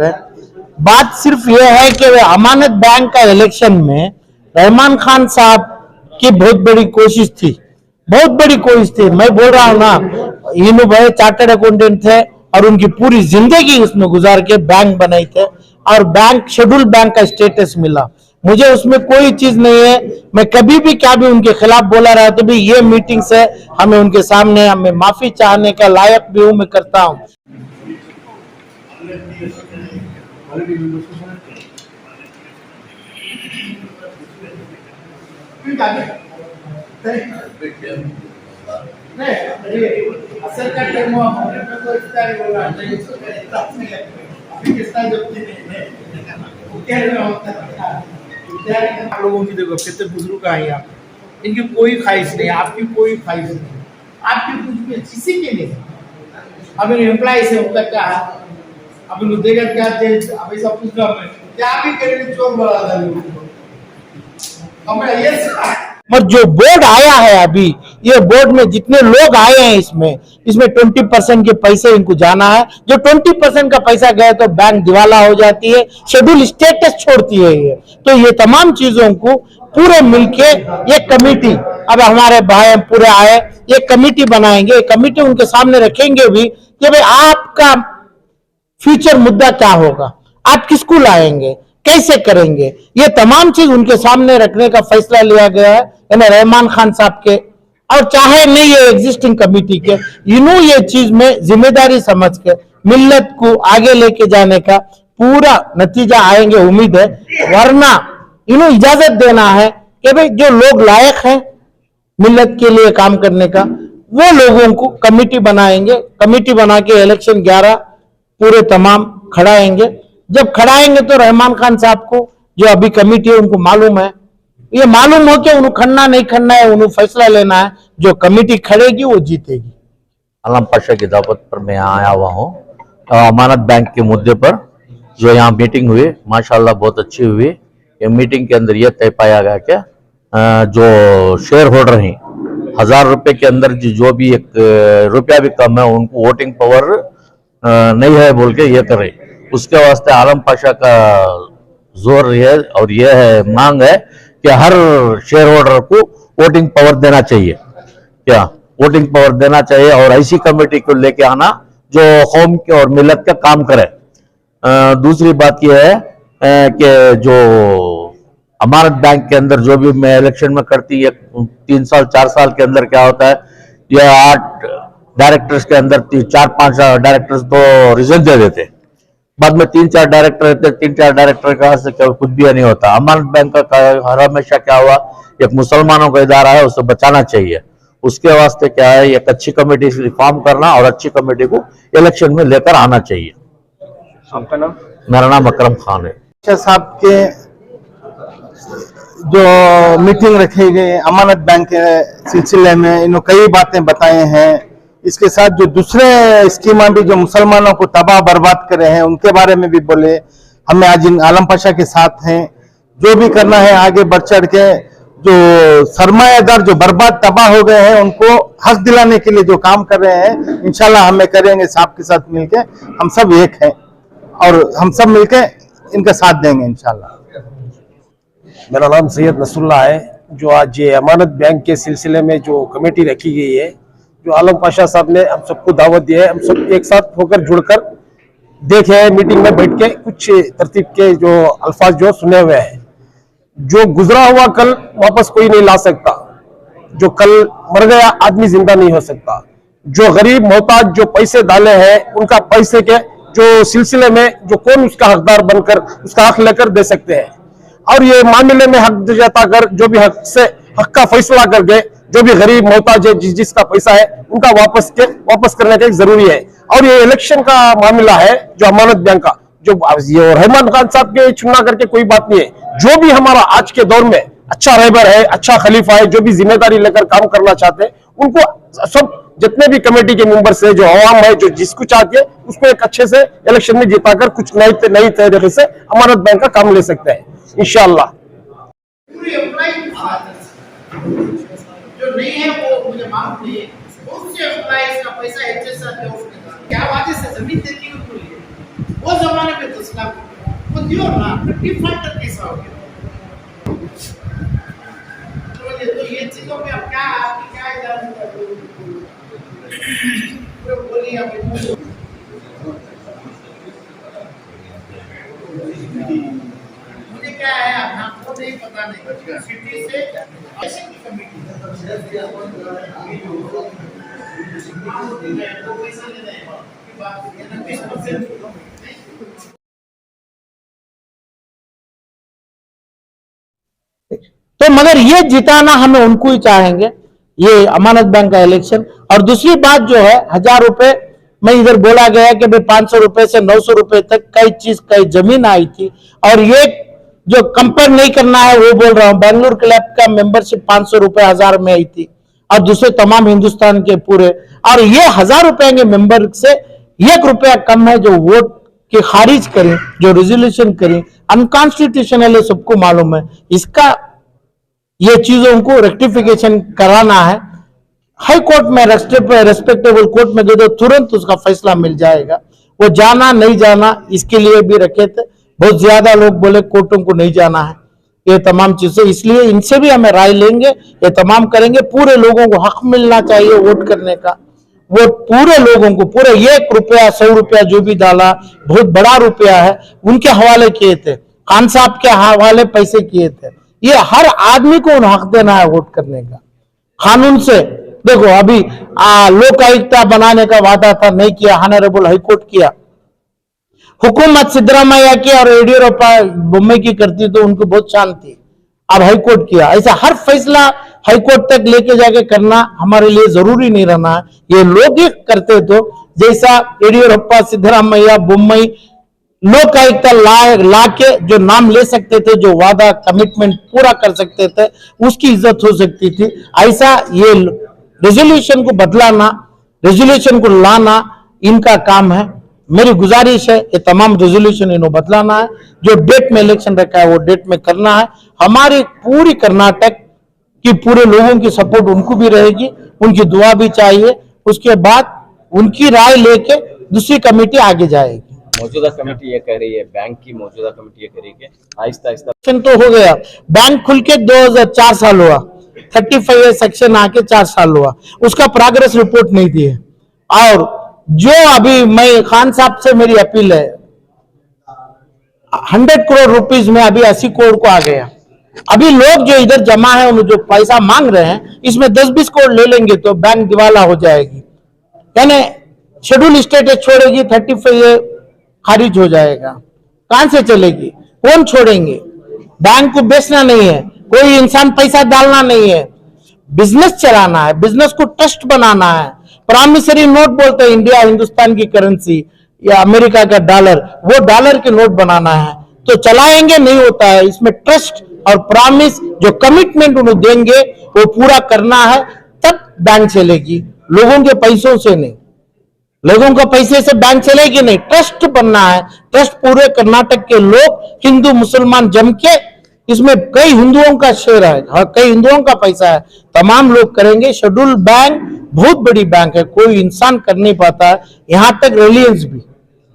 पे। बात सिर्फ ये है कि अमानत बैंक का इलेक्शन में रहमान खान साहब की बहुत बड़ी कोशिश थी, बहुत बड़ी कोशिश थी। मैं बोल रहा हूँ ना, इन्हों भाई चार्टर्ड अकाउंटेंट थे और उनकी पूरी जिंदगी उसमें गुजार के बैंक बनाई थे और बैंक शेड्यूल बैंक का स्टेटस मिला। मुझे उसमें कोई चीज नहीं है, मैं कभी भी क्या भी उनके खिलाफ बोला रहा तो भी ये मीटिंग से हमें उनके सामने हमें माफी चाहने का लायक भी हूं, मैं करता हूं। आप लोगों की देखो कितने बुजुर्ग आए आप, इनकी कोई ख्वाहिश नहीं, आपकी कोई ख्वाहिश नहीं, आपकी कुछ भी किसी के नहीं। अब एम्प्लॉय से होता क्या है, अब इनको देगा क्या अब सब कुछ क्या भी करेंगे, चोर बना देंगे हमें ये। और जो बोर्ड आया है अभी, ये बोर्ड में जितने लोग आए हैं इसमें 20% के पैसे इनको जाना है। जो 20% का पैसा गया तो बैंक दिवाला हो जाती है, शेड्यूल स्टेटस छोड़ती है ये। तो ये तमाम चीजों को पूरे मिलके ये कमेटी, अब हमारे भाई पूरे आए, ये कमेटी बनाएंगे, कमेटी उनके सामने रखेंगे भी कि भाई आपका फ्यूचर मुद्दा क्या होगा, आप किसको लाएंगे, कैसे करेंगे, ये तमाम चीज उनके सामने रखने का फैसला लिया गया है रहमान खान साहब के। और चाहे नहीं ये एग्जिस्टिंग कमेटी के, इन्हों ये चीज में जिम्मेदारी समझ के मिल्लत को आगे लेके जाने का पूरा नतीजा आएंगे, उम्मीद है। वरना इन्हों इजाजत देना है कि भाई जो लोग लायक हैं मिल्लत के लिए काम करने का, वो लोगों को कमेटी बनाएंगे, कमेटी बना के इलेक्शन 11 पूरे तमाम खड़ाएंगे। जब खड़ाएंगे तो रहमान खान साहब को जो अभी कमेटी है उनको मालूम है, ये मालूम हो कि उन्हें खड़ना नहीं खड़ना है, उन्हें फैसला लेना है। जो कमेटी खड़ेगी वो जीतेगी। आलम पाशा की दावत पर मैं यहाँ आया हुआ हूँ अमानत बैंक के मुद्दे पर। जो यहाँ मीटिंग हुई माशाल्लाह बहुत अच्छी हुई। ये मीटिंग के अंदर यह तय पाया गया कि जो शेयर होल्डर हैं 1000 रुपये के अंदर जो भी एक रुपया भी कम है उनको वोटिंग पावर नहीं है बोल के ये करे। उसके वास्ते आलम पाशा का जोर है और यह है मांग है कि हर शेयर होल्डर को वोटिंग पावर देना चाहिए, क्या वोटिंग पावर देना चाहिए और ऐसी कमेटी को लेके आना जो कौम के और मिलत का काम करे। दूसरी बात यह है कि जो अमानत बैंक के अंदर जो भी मैं इलेक्शन में करती है 3 साल 4 साल के अंदर क्या होता है, यह 8 डायरेक्टर्स के अंदर 4-5 डायरेक्टर्स तो रिजल्ट दे देते, बाद में 3-4 डायरेक्टर रहते, 3-4 डायरेक्टर का से कुछ भी नहीं होता। अमानत बैंक का हर हमेशा क्या हुआ, एक मुसलमानों का इदारा है, उसे बचाना चाहिए। उसके वास्ते क्या है, एक अच्छी कमेटी फॉर्म करना और अच्छी कमेटी को इलेक्शन में लेकर आना चाहिए। आपका नाम? मेरा नाम अकरम खान है। साहब के जो मीटिंग रखी गई अमानत बैंक के सिलसिले में इन्होंने कई बातें बताए हैं। इसके साथ जो दूसरे स्कीम भी जो मुसलमानों को तबाह बर्बाद कर रहे हैं उनके बारे में भी बोले। हमें आज इन आलम पाशा के साथ हैं, जो भी करना है आगे बढ़ चढ़ के जो सरमायादार जो बर्बाद तबाह हो गए हैं उनको हक दिलाने के लिए जो काम कर रहे हैं इंशाल्लाह हमें करेंगे। साहब के साथ मिलके हम सब एक हैं और हम सब मिलके इनका साथ देंगे इंशाल्लाह। मेरा नाम सैयद नसरुल्लाह है। जो आज ये अमानत बैंक के सिलसिले में जो कमेटी रखी गई है, जो आलम पाशा साहब ने हम सबको दावत दी है, हम सब एक साथ होकर जुड़कर देखे हैं, मीटिंग में बैठ के कुछ तरतीब के जो अल्फाज जो सुने हुए हैं। जो गुजरा हुआ कल वापस कोई नहीं ला सकता, जो कल मर गया आदमी जिंदा नहीं हो सकता। जो गरीब मोहताज जो पैसे डाले हैं उनका पैसे के जो सिलसिले में जो कौन उसका हकदार बनकर उसका हक लेकर दे सकते हैं। और ये मामले में हक जता कर जो भी हक का फैसला कर गए, जो भी गरीब मोहताज है जिसका पैसा है उनका वापस करने का जरूरी है। और ये इलेक्शन का मामला है जो अमानत बैंक का, जो ये रहमान खान साहब के चुना करके कोई बात नहीं है। जो भी हमारा आज के दौर में अच्छा रहबर है, अच्छा खलीफा है, जो भी जिम्मेदारी लेकर काम करना चाहते हैं उनको सब जितने भी कमेटी के मेंबर्स है, जो अवाम है, जो जिसको चाहती है उसको एक अच्छे से इलेक्शन में जिताकर कुछ नई तरीके से अमानत बैंक का काम ले सकते हैं इंशाअल्लाह। जो नहीं है वो मुझे मालूम नहीं है, बहुत से एम्प्लॉइज का पैसा एचएसआर क्या वजह से जमीन देती है उनको लिए वो जमाने में 10 लाख वो दियो ना, तो डिफॉल्टर कैसा हो गया? तो ये चीजों में अब क्या आपकी क्या इजाजत है? बोलिए आप। मुझे क्या है आपको नहीं पता, नहीं सिटी से ऐसे की कमेटी वो पैसे ले रहे हैं की बात है ना, 20% तो मगर ये जिताना हमें उनको ही चाहेंगे, ये अमानत बैंक का इलेक्शन। और दूसरी बात जो है 1000 रुपए में इधर बोला गया कि भाई 500 रुपए से 900 रुपए तक कई चीज कई जमीन आई थी। और ये जो कंपेयर नहीं करना है वो बोल रहा हूं, बेंगलुरु क्लब का मेंबरशिप 500 रुपए 1000 में आई थी और दूसरे तमाम हिंदुस्तान के पूरे, और ये 1000 रुपए के मेंबर से 1 रुपया कम है जो वोट के खारिज करें, जो रेजोल्यूशन करें, अनकॉन्स्टिट्यूशनल है, सबको मालूम है। इसका ये चीजों को रेक्टिफिकेशन कराना है। हाई कोर्ट में रेस्पेक्टेबल कोर्ट में दे दो, तुरंत उसका फैसला मिल जाएगा। वो जाना नहीं जाना इसके लिए भी रखे थे, बहुत ज्यादा लोग बोले कोर्टों को नहीं जाना है, ये तमाम चीजें, इसलिए इनसे भी हमें राय लेंगे, ये तमाम करेंगे। पूरे लोगों को हक मिलना चाहिए वोट करने का, वो पूरे लोगों को पूरे 1 रुपया 100 रुपया जो भी डाला बहुत बड़ा रुपया है, उनके हवाले किए थे, खान साहब के हवाले पैसे किए थे। ये हर आदमी को हक देना है वोट करने का कानून से। देखो अभी लोक आयुक्ता बनाने का वादा था, नहीं किया, ऑनरेबल हाईकोर्ट किया। हुकूमत सिद्धरामैया की और येडियूरप्पा बोम्मई की करती तो उनको बहुत शांति, अब हाईकोर्ट किया। ऐसा हर फैसला हाईकोर्ट तक लेके जाके करना हमारे लिए जरूरी नहीं रहना है, ये लोग ही करते तो, जैसा येडियूरप्पा सिद्धरामैया बोम्मई लोक आयुक्ता ला के जो नाम ले सकते थे, जो वादा कमिटमेंट पूरा कर सकते थे, उसकी इज्जत हो सकती थी। ऐसा ये रेजोल्यूशन को बदलाना, रेजोल्यूशन को लाना इनका काम है। मेरी गुजारिश है ये तमाम रेजोल्यूशन इन्हों बदलाना है, जो डेट में इलेक्शन रखा है वो डेट में करना है। हमारी पूरी कर्नाटक की पूरे लोगों की सपोर्ट उनको भी रहेगी, उनकी दुआ भी चाहिए। उसके बाद उनकी राय लेके दूसरी कमेटी आगे जाएगी। मौजूदा कमेटी ये कह रही है, बैंक की मौजूदा कमेटी ये कह रही है कि आहिस्ता आहिस्ता तो हो गया, बैंक खुल के 2004 साल हुआ, 35 सेक्शन आके 4 साल हुआ, उसका प्रोग्रेस रिपोर्ट नहीं दी है। और जो अभी मैं खान साहब से मेरी अपील है, 100 करोड़ रुपीस में अभी 80 करोड़ को आ गया। अभी लोग जो इधर जमा है जो पैसा मांग रहे हैं, इसमें 10-20 करोड़ ले लेंगे तो बैंक दिवाला हो जाएगी, यानी शेड्यूल स्टेटस छोड़ेगी, 35 खारिज हो जाएगा। कहां से चलेगी, कौन छोड़ेंगे? बैंक को बेचना नहीं है, कोई इंसान पैसा डालना नहीं है, बिजनेस चलाना है, बिजनेस को ट्रस्ट बनाना है। प्रॉमिसरी नोट बोलते हैं, इंडिया हिंदुस्तान की करेंसी या अमेरिका का डॉलर, वो डॉलर के नोट बनाना है तो चलाएंगे, नहीं होता है। इसमें ट्रस्ट और प्रॉमिस जो कमिटमेंट उन्हें देंगे वो पूरा करना है, तब बैंक चलेगी, लोगों के पैसों से नहीं। लोगों का पैसे से बैंक चलेगी नहीं, ट्रस्ट बनना है। ट्रस्ट पूरे कर्नाटक के लोग हिंदू मुसलमान जम के, इसमें कई हिंदुओं का शेयर है, कई हिंदुओं का पैसा है, तमाम लोग करेंगे। शेड्यूल बैंक बहुत बड़ी बैंक है, कोई इंसान कर नहीं पाता है, यहां तक रिलायंस भी।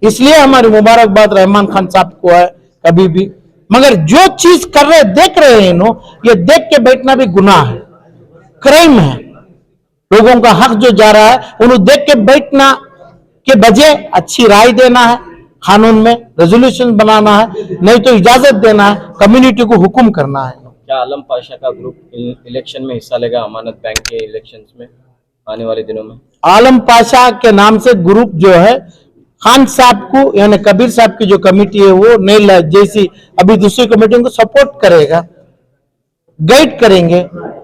इसलिए हमारी मुबारकबाद रहमान खान साहब को है कभी भी। मगर जो चीज कर रहे देख रहे हैं इन्हों, ये देख के बैठना भी गुनाह है, क्राइम है। लोगों का हक जो जा रहा है उन्हें देख के बैठना के बजाय अच्छी राय देना है, कानून में रेजोल्यूशन बनाना है, नहीं तो इजाजत देना है, कम्युनिटी को हुक्म करना है। क्या आलम पाशा का ग्रुप इलेक्शन में हिस्सा लेगा, अमानत बैंक के इलेक्शंस में आने वाले दिनों में? आलम पाशा के नाम से ग्रुप जो है, खान साहब को यानी कबीर साहब की जो कमेटी है वो नहीं, जैसी अभी दूसरी कमेटियों को सपोर्ट करेगा, गाइड करेंगे,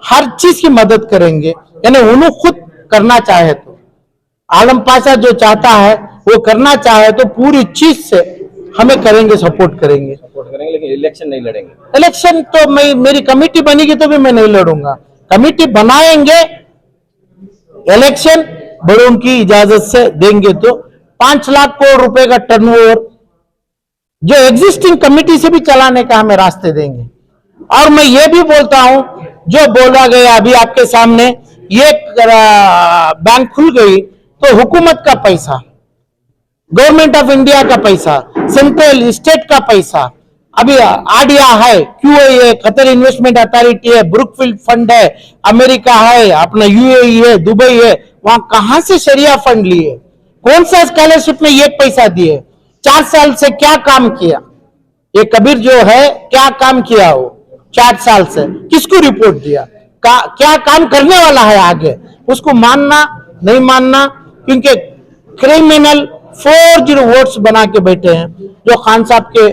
हर चीज की मदद करेंगे। यानी उन्होंने खुद करना चाहे तो, आलम पाशा जो चाहता है वो करना चाहे तो पूरी चीज से हमें करेंगे, सपोर्ट करेंगे, लेकिन इलेक्शन नहीं लड़ेंगे। इलेक्शन तो मेरी कमेटी बनेगी तो भी मैं नहीं लड़ूंगा, कमेटी बनाएंगे, इलेक्शन बड़ों की इजाजत से देंगे तो 5 लाख करोड़ रुपए का टर्नओवर जो एग्जिस्टिंग कमेटी से भी चलाने का हमें रास्ते देंगे। और मैं ये भी बोलता हूं, जो बोला गया अभी आपके सामने, ये बैंक खुल गई तो हुकूमत का पैसा, गवर्नमेंट ऑफ इंडिया का पैसा, सेंट्रल स्टेट का पैसा, अभी आडिया है, क्यूए है, कतर इन्वेस्टमेंट अथॉरिटी है, ब्रुकफील्ड फंड है, अमेरिका है, अपना यूएई है, दुबई है, वहां कहां से शरिया फंड लिए? कौन सा स्कॉलरशिप में एक पैसा दिए? 4 साल से क्या काम किया ये कबीर जो है? क्या काम किया वो 4 साल से? किसको रिपोर्ट दिया? क्या काम करने वाला है आगे? उसको मानना नहीं मानना, क्योंकि क्रिमिनल 40 वोट्स बना के बैठे हैं, जो खान साहब के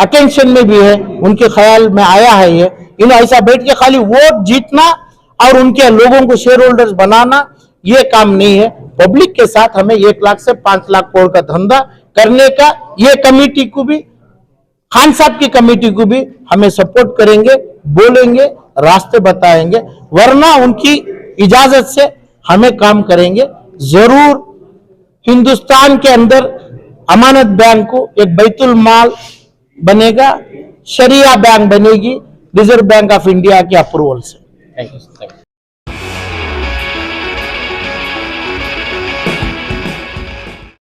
अटेंशन में भी है, उनके ख्याल में आया है ये। इन्हें ऐसा बैठ के खाली वोट जीतना और उनके लोगों को शेयर होल्डर्स बनाना, ये काम नहीं है। पब्लिक के साथ हमें 1 लाख से 5 लाख करोड़ का धंधा करने का, ये कमेटी को भी, खान साहब की कमेटी को भी हमें सपोर्ट करेंगे, बोलेंगे, रास्ते बताएंगे, वरना उनकी इजाजत से हमें काम करेंगे। जरूर हिंदुस्तान के अंदर अमानत बैंक को एक बैतुल माल बनेगा, शरिया बैंक बनेगी, रिजर्व बैंक ऑफ इंडिया के अप्रूवल से। Thank you.